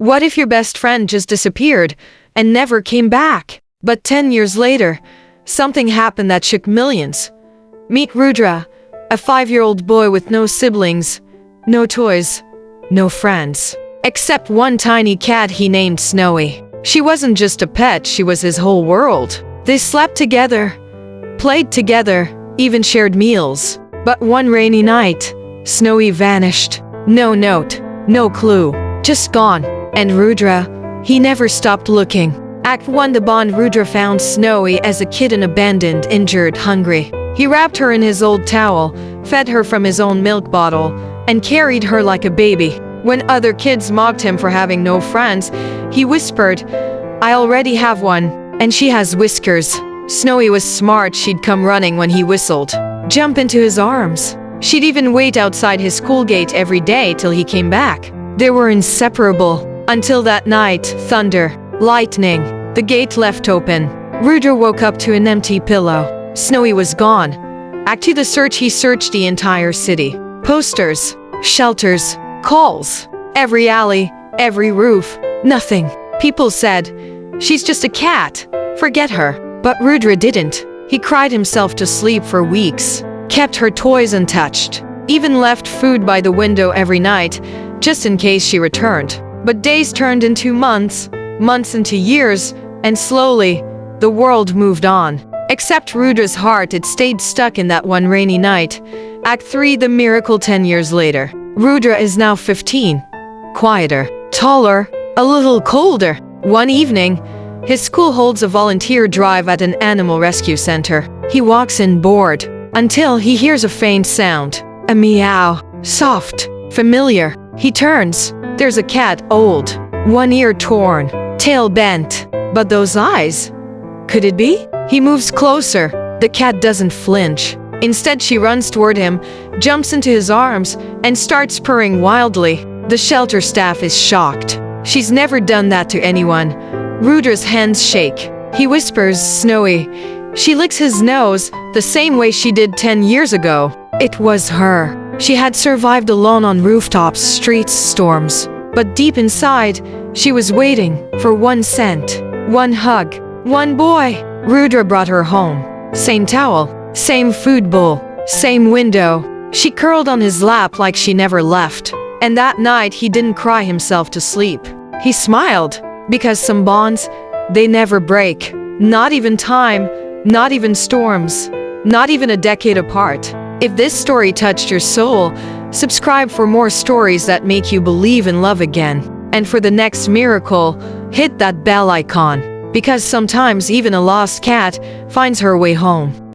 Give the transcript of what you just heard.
What if your best friend just disappeared and never came back? But 10 years later, something happened that shook millions. Meet Rudra, a 5-year-old boy with no siblings, no toys, no friends, except one tiny cat he named Snowy. She wasn't just a pet, she was his whole world. They slept together, played together, even shared meals. But one rainy night, Snowy vanished. No note, no clue, just gone. And Rudra, he never stopped looking. Act 1. The bond. Rudra found Snowy as a kitten, abandoned, injured, hungry. He wrapped her in his old towel, fed her from his own milk bottle, and carried her like a baby. When other kids mocked him for having no friends, he whispered, "I already have one, and she has whiskers." Snowy was smart, she'd come running when he whistled, jump into his arms. She'd even wait outside his school gate every day till he came back. They were inseparable. Until that night, thunder, lightning, the gate left open. Rudra woke up to an empty pillow. Snowy was gone. Act 2. The search. He searched the entire city. Posters, shelters, calls, every alley, every roof, nothing. People said, "She's just a cat, forget her." But Rudra didn't. He cried himself to sleep for weeks, kept her toys untouched, even left food by the window every night, just in case she returned. But days turned into months, months into years, and slowly, the world moved on. Except Rudra's heart, it stayed stuck in that one rainy night. Act 3. The miracle. 10 years later, Rudra is now 15, quieter, taller, a little colder. One evening, his school holds a volunteer drive at an animal rescue center. He walks in bored, until he hears a faint sound. A meow. Soft, familiar. He turns. There's a cat, old, one ear torn, tail bent. But those eyes? Could it be? He moves closer. The cat doesn't flinch. Instead, she runs toward him, jumps into his arms, and starts purring wildly. The shelter staff is shocked. She's never done that to anyone. Rudra's hands shake. He whispers, "Snowy." She licks his nose, the same way she did 10 years ago. It was her. She had survived alone on rooftops, streets, storms. But deep inside, she was waiting for one scent, one hug, one boy. Rudra brought her home. Same towel, same food bowl, same window. She curled on his lap like she never left. And that night, he didn't cry himself to sleep. He smiled. Because some bonds, they never break. Not even time, not even storms, not even a decade apart. If this story touched your soul, subscribe for more stories that make you believe in love again. And for the next miracle, hit that bell icon. Because sometimes even a lost cat finds her way home.